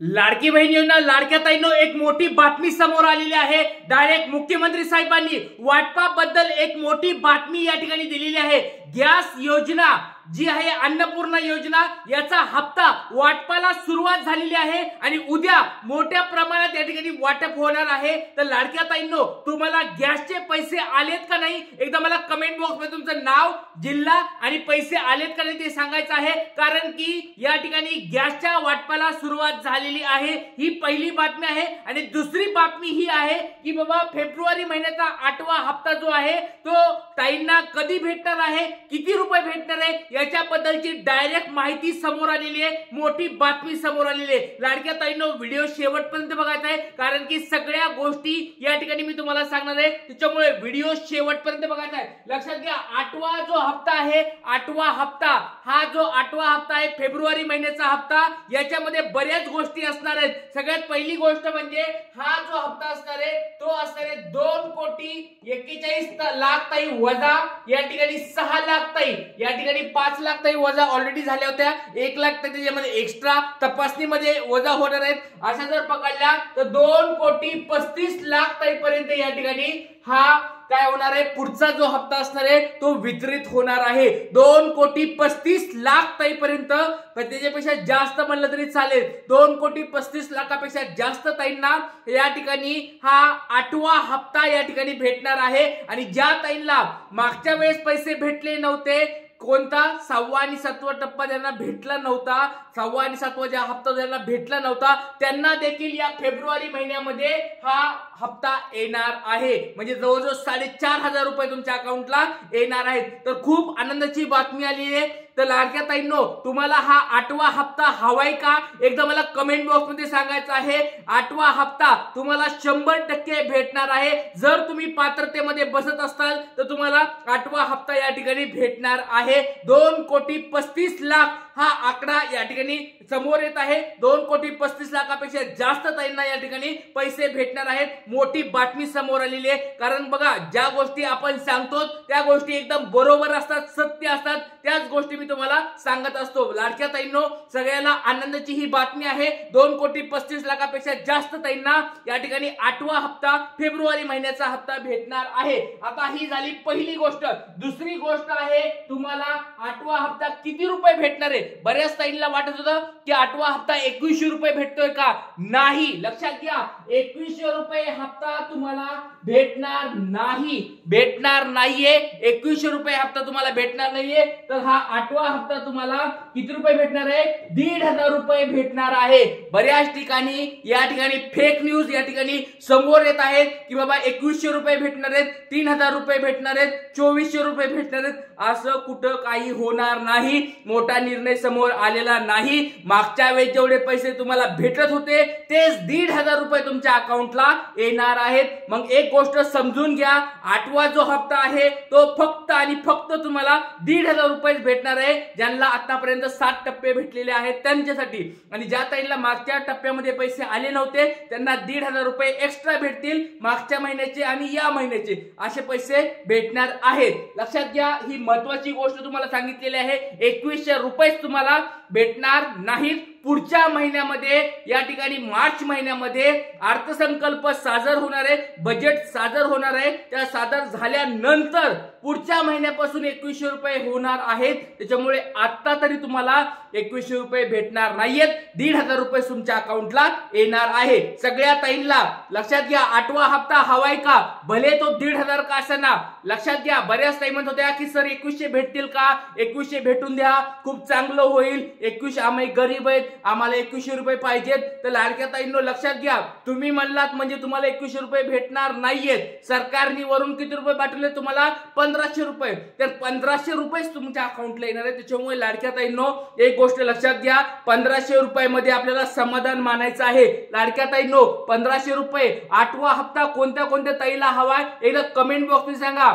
लाडकी बहीण योजना लाडक्या ताईंनो एक मोठी बातमी समोर आलेली आहे। डायरेक्ट मुख्यमंत्री साहेबांनी वाटपाबद्दल एक मोठी बातमी या ठिकाणी दिलेली आहे। गॅस योजना जी आहे अन्नपूर्णा योजना याचा हप्ता वाटपाला सुरुवात झालेली आहे आणि उद्या मोठ्या प्रमाणात या ठिकाणी वाटप होणार आहे। तर लाडक्या ताईंनो तुम्हाला गॅसचे पैसे आलेत का नाही एकदा मला कमेंट बॉक्स मध्ये तुमचं नाव जिल्हा आणि पैसे आलेत का नाही ते सांगायचं आहे, कारण की या ठिकाणी गॅसच्या वाटपाला सुरुवात झालेली आहे। ही पहिली बातमी आहे। आणि दुसरी बातमी ही आहे की बाबा फेब्रुवारी महिन्याचा 8वा हप्ता जो आहे तो ताईंना कधी भेटणार आहे, किती रुपये भेटणार आहे याच्याबद्दलची डायरेक्ट माहिती समोर आलेली आहे, मोठी बातमी समोर आलेली आहे। लाडक्या ताईंनो व्हिडिओ शेवटपर्यंत बघायचा आहे, कारण की सगळ्या गोष्टी या ठिकाणी मी तुम्हाला सांगणार आहे, त्याच्यामुळे व्हिडिओ शेवटपर्यंत बघायचा आहे। लक्षात घ्या 8वा जो हप्ता आहे 8वा हप्ता हा जो 8वा हप्ता आहे फेब्रुवारी महिन्याचा हप्ता, याच्यामध्ये बऱ्याच गोष्टी असणार आहेत। सगळ्यात पहिली गोष्ट म्हणजे हा जो हप्ता असणार आहे तो असणार आहे 2,41,00,000 ताई वजा या ठिकाणी 6,00,000 ताई, या ठिकाणी 5,00,000 ताई वजा ऑलरेडी झाल्या होत्या, 1,00,000 ताई त्याच्यामध्ये एक्स्ट्रा तपासणीमध्ये वजा होणार आहेत। अशा जर पकडल्या तर 2,35,00,000 ताई पर्यंत या ठिकाणी हा काय होणार आहे पुढचा जो हप्ता असणार आहे तो वितरित होणार आहे। 2,35,00,000 ताई पर्यंत, पण त्याच्यापेक्षा जास्त म्हणलं तरी चालेल। 2,35,00,000पेक्षा जास्त ताईंना या ठिकाणी हा 8वा हप्ता या ठिकाणी भेटणार आहे। आणि ज्या ताईंना मागच्या वेळेस पैसे भेटले नव्हते, कोणता 6वा आणि 7वा टप्पा ज्यांना भेटला नव्हता, 6वा आणि 7वा ज्या हप्ता ज्यांना भेटला नव्हता त्यांना देखील या फेब्रुवारी महिन्यामध्ये हा हप्ता येणार आहे। म्हणजे जवळजवळ 4,500 रुपये तुमच्या अकाउंटला येणार आहेत। तर खूप आनंदाची बातमी आली आहे। तर लाडक्या ताईंनो तुम्हाला हा 8वा हप्ता हवाय का एकदा मला कमेंट बॉक्स मध्ये सांगायचं आहे। 8वा हप्ता तुम्हाला 100% भेटणार आहे। जर तुम्ही पात्रतेमध्ये बसत असाल तर तुम्हाला 8वा हप्ता या ठिकाणी भेटणार आहे। 2,35,00,000 हा आकडा या ठिकाणी समोर येत आहे। 2,35,00,000पेक्षा जास्त ताईंना या ठिकाणी पैसे भेटणार आहेत। मोठी बातमी समोर आलेली आहे, कारण बघा ज्या गोष्टी आपण सांगतो त्या गोष्टी एकदम बरोबर असतात, सत्य असतात, त्याच गोष्टी मी तुम्हाला सांगत असतो। लाडक्या ताईंनो सगळ्याला आनंदाची ही बातमी आहे। 2,35,00,000पेक्षा जास्त ताईंना या ठिकाणी 8वा हप्ता फेब्रुवारी महिन्याचा हप्ता भेटणार आहे। आता ही झाली पहिली गोष्ट। दुसरी गोष्ट आहे तुम्हाला 8वा हप्ता किती रुपये भेटणार आहे। बऱ्याच ताईंना वाटत होतं की 8वा हप्ता 2100 रुपये भेटतोय का, नाही। लक्षात घ्या 2100 रुपये हप्ता तुम्हाला भेटणार नाही, भेटणार नाहीये। 2100 रुपये हप्ता तुम्हाला भेटणार नाहीये। तर हा 8वा हप्ता तुम्हाला किती रुपये भेटणार आहे, 1,500 रुपये भेटणार आहे। बऱ्याच ठिकाणी या ठिकाणी फेक न्यूज या ठिकाणी समोर येत आहेत की बाबा 2100 रुपये भेटणार आहेत, 3,000 रुपये भेटणार आहेत, 2,400 रुपये भेटणार आहेत। असं कुठं काही होणार नाही, मोठा निर्णय समोर आलेला नाही। मागच्या वेळेस जेवढे पैसे तुम्हाला भेटत होते तेच 1,500 रुपये तुमच्या अकाउंटला येणार आहेत। मग एक गोष्ट समजून घ्या, 8वा जो हप्ता आहे तो फक्त आणि फक्त तुम्हाला 1,500 रुपये भेटणार आहे। ज्यांना आतापर्यंत 7 टप्पे भेटलेले आहेत त्यांच्यासाठी, आणि ज्या ताईंना मागच्या टप्प्यामध्ये पैसे आले नव्हते त्यांना 1,500 रुपये एक्स्ट्रा भेटतील, मागच्या महिन्याचे आणि या महिन्याचे असे पैसे भेटणार आहेत। लक्षात घ्या ही महत्त्वाची गोष्ट तुम्हाला सांगितलेली आहे। 2100 रुपये तुम्हाला भेटणार नाहीत। पुढच्या महिन्यामध्ये या ठिकाणी मार्च महिन्यामध्ये अर्थसंकल्प सादर होणार आहे, बजेट सादर होणार आहे। त्या सादर झाल्यानंतर पुढच्या महिन्यापासून 2100 रुपये होणार आहेत। त्याच्यामुळे आता तरी तुम्हाला 2100 रुपये भेटणार नाहीयेत, 1,500 रुपये तुमच्या अकाउंटला येणार आहे। सगळ्या ताईंना लक्षात घ्या 8वा हप्ता हवाय का, भले तो 1,500 का असेना। लक्षात घ्या बऱ्याच ताई म्हणत होत्या की सर 2100 भेटतील का, 2100 भेटून द्या खूप चांगलं होईल, 2100 आम्ही गरीब आहेत आम्हाला 2100 रुपये पाहिजेत। तर लाडक्या ताईंनो लक्षात घ्या तुम्ही म्हणलात म्हणजे तुम्हाला 2100 रुपये भेटणार नाहीयेत। सरकारने वरून किती रुपये पाठवले तुम्हाला, 1,500 रुपये। तर 1,500 रुपयेच तुमच्या अकाउंटला येणार आहे। त्याच्यामुळे लाडक्या ताईंनो एक गोष्ट लक्षात घ्या, 1,500 रुपयामध्ये आपल्याला समाधान मानायचं आहे। लाडक्या ताईंनो 1,500 रुपये 8वा हप्ता कोणत्या कोणत्या ताईला हवाय एकदा कमेंट बॉक्स मध्ये सांगा।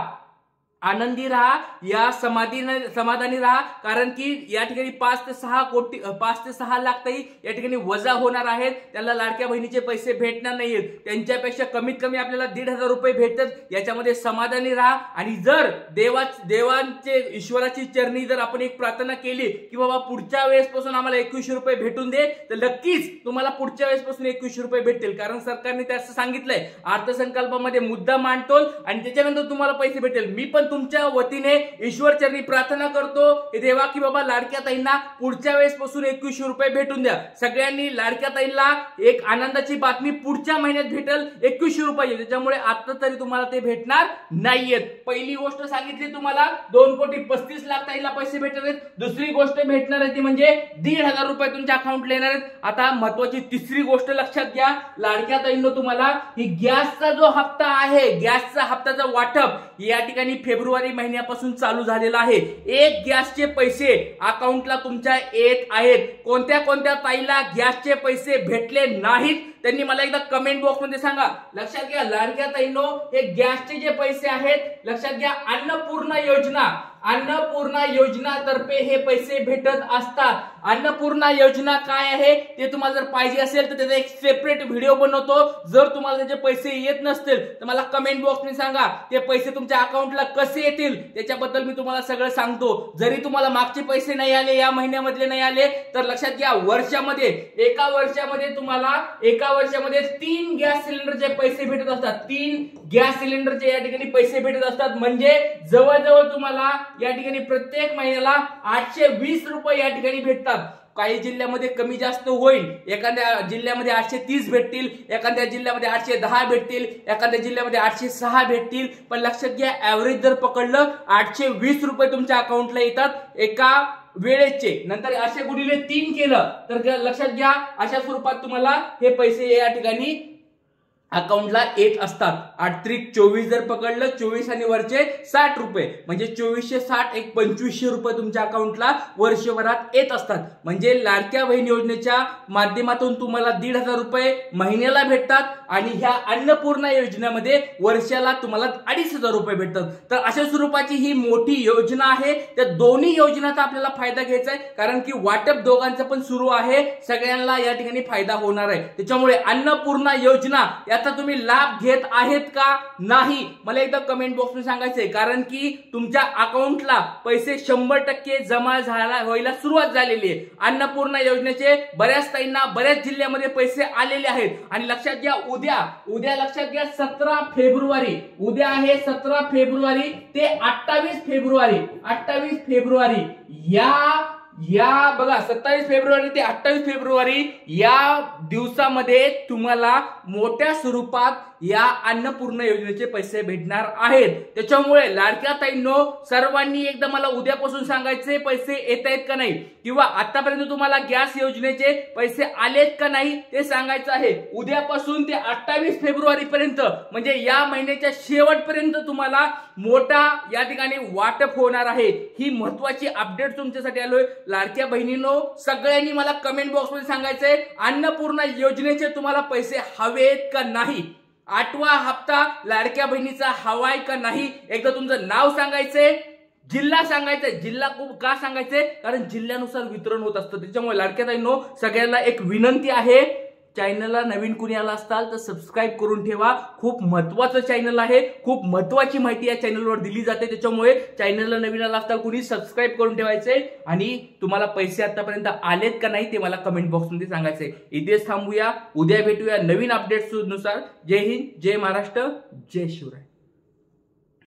आनंदी राहा, या समाधानी राहा, कारण की या ठिकाणी 5 ते 6 लाख ताई या ठिकाणी वजा होणार आहेत. त्याला लाडक्या बहिणीचे पैसे भेटणार नाहीत, त्यांच्यापेक्षा कमीत कमी आपल्याला 1,500 रुपये भेटतात. याच्यामध्ये समाधानी राहा. आणि जर देवांचे ईश्वराची चरणी जर आपण एक प्रार्थना केली की बाबा पुढच्या वेळेसपासून आम्हाला 2100 रुपये भेटून दे, तर नक्कीच तुम्हाला पुढच्या वेळेसपासून 2100 रुपये भेटतील. कारण सरकारने त्याचं सांगितलंय, अर्थसंकल्पामध्ये मुद्दा मांडतो आणि त्याच्यानंतर तुम्हाला पैसे भेटेल. मी पण तुमच्या वतीने ईश्वरचरणी प्रार्थना करतो देवा की बाबा लाडक्या ताईंना पुढच्या वेळेसपासून 2100 रुपये भेटून द्या. सगळ्यांनी लाडक्या ताईंना एक आनंदाची बातमी पुढच्या महिन्यात भेटेल 2100 रुपये, त्याच्यामुळे आता तरी तुम्हाला ते भेटणार नाहीयेत. पहिली गोष्ट सांगितली तुम्हाला 2,35,00,000 ताईला पैसे भेटणार आहेत. दुसरी गोष्ट भेटणार आहे ती म्हणजे 1,500 रुपये तुमच्या अकाउंटला येणार आहेत. आता महत्वाची तिसरी गोष्ट लक्षात घ्या लाडक्या ताईंनो, तुम्हाला ही गॅसचा जो हप्ता आहे, गॅसचा हप्त्याचं वाटप या ठिकाणी फेब्रुवारी महिन्यापासून चालू झालेला आहे. एक गॅसचे पैसे अकाउंटला तुमच्या येत आहेत. कोणत्या कोणत्या ताईला गॅसचे पैसे भेटले नाहीत त्यांनी मला एकदा कमेंट बॉक्स मध्ये सांगा. लक्षात घ्या लाडक्या ताईंनो, हे गॅसचे जे पैसे आहेत, लक्षात घ्या अन्नपूर्णा योजनातर्फे हे पैसे भेटत असतात. अन्नपूर्णा योजना काय आहे ते तुम्हाला जर पाहिजे असेल तर त्याचा एक सेपरेट व्हिडिओ बनवतो. जर तुम्हाला त्याचे पैसे येत नसतील तर मला कमेंट बॉक्स मध्ये सांगा. ते पैसे तुमच्या अकाउंटला कसे येतील त्याच्याबद्दल मी तुम्हाला सगळं सांगतो. जरी तुम्हाला मागचे पैसे नाही आले, या महिन्यामधले नाही आले, तर लक्षात घ्या एका वर्षामध्ये तुम्हाला 3 गॅस सिलेंडरचे पैसे भेटत असतात. 3 गॅस सिलेंडरचे या ठिकाणी पैसे भेटत असतात. म्हणजे जवळजवळ तुम्हाला या ठिकाणी प्रत्येक महिन्याला 820 रुपये या ठिकाणी भेटतात. काही जिल्ह्यामध्ये कमी जास्त होईल, एखाद्या जिल्ह्यामध्ये 830 भेटतील, एखाद्या जिल्ह्यामध्ये 810 भेटतील, एखाद्या जिल्ह्यामध्ये 806 भेटतील. पण लक्षात घ्या ऍव्हरेज जर पकडलं 820 रुपये तुमच्या अकाउंटला येतात एका वेळेचे. नंतर असे गुणिले 3 केलं तर लक्षात घ्या अशा स्वरूपात तुम्हाला हे पैसे या ठिकाणी अकाउंटला येत असतात. 8-3-24 जर पकडलं, 24 आणि वरचे 60 रुपये, म्हणजे 2460 एक 2500 रुपये तुमच्या अकाउंटला वर्षभरात येत असतात. म्हणजे लाडक्या बहीण योजनेच्या माध्यमातून तुम्हाला 1,500 रुपये महिन्याला भेटतात आणि ह्या अन्नपूर्णा योजनेमध्ये वर्षाला तुम्हाला 2,500 रुपये भेटतात. तर अशा स्वरूपाची ही मोठी योजना आहे. त्या दोन्ही योजनांचा आपल्याला फायदा घ्यायचा आहे, कारण की वाटप दोघांचं पण सुरू आहे. सगळ्यांना या ठिकाणी फायदा होणार आहे. त्याच्यामुळे अन्नपूर्णा योजना याचा तुम्ही लाभ घेत आहेत का नाही मला एकदा कमेंट बॉक्समध्ये सांगायचंय. कारण की तुमच्या अकाउंटला पैसे 100% जमा व्हायला सुरुवात झालेली आहे. अन्नपूर्णा योजनेचे बऱ्याच ताईंना बऱ्याच जिल्ह्यामध्ये पैसे आलेले आहेत. आणि लक्षात घ्या उद्या लक्षात घ्या 17 फेब्रुवारी, उद्या आहे 17 फेब्रुवारी ते 28 फेब्रुवारी या बघा 27 फेब्रुवारी ते 28 फेब्रुवारी या दिवसामध्ये तुम्हाला मोठ्या स्वरूपात या अन्नपूर्णा योजनेचे पैसे भेटणार आहेत. त्याच्यामुळे लाडक्या ताईंनो, सर्वांनी एकदा मला उद्यापासून सांगायचे पैसे येत आहेत का नाही, किंवा आतापर्यंत तुम्हाला गॅस योजनेचे पैसे आलेत का नाही ते सांगायचं आहे. उद्यापासून ते 28 फेब्रुवारी पर्यंत म्हणजे या महिन्याच्या शेवटपर्यंत तुम्हाला मोठा या ठिकाणी वाटप होणार आहे. ही महत्वाची अपडेट तुमच्यासाठी आलोय. लाडक्या बहिणींनो, सगळ्यांनी मला कमेंट बॉक्स मध्ये सांगायचंय अन्नपूर्णा योजनेचे तुम्हाला पैसे हवेत का नाही. 8वा हप्ता लाडक्या बहिणीचा हवाय का नाही एकदा तुमचं नाव सांगायचंय, जिल्हा सांगायचंय. जिल्हा का सांगायचंय, कारण जिल्ह्यानुसार वितरण होत असतं. त्याच्यामुळे लाडक्या ताईंनो, सगळ्यांना एक विनंती आहे, चॅनलला नवीन कुणी आला असाल तर सबस्क्राईब करून ठेवा. खूप महत्वाचं चॅनल आहे, खूप महत्वाची माहिती या चॅनलवर दिली जाते. त्याच्यामुळे चॅनलला नवीन आला असताल कुणी सबस्क्राईब करून ठेवायचंय. आणि तुम्हाला पैसे आतापर्यंत आलेत का नाही ते मला कमेंट बॉक्स मध्ये सांगायचंय. इथेच थांबूया, उद्या भेटूया नवीन अपडेट्स नुसार. जय हिंद, जय महाराष्ट्र, जय शिवराय.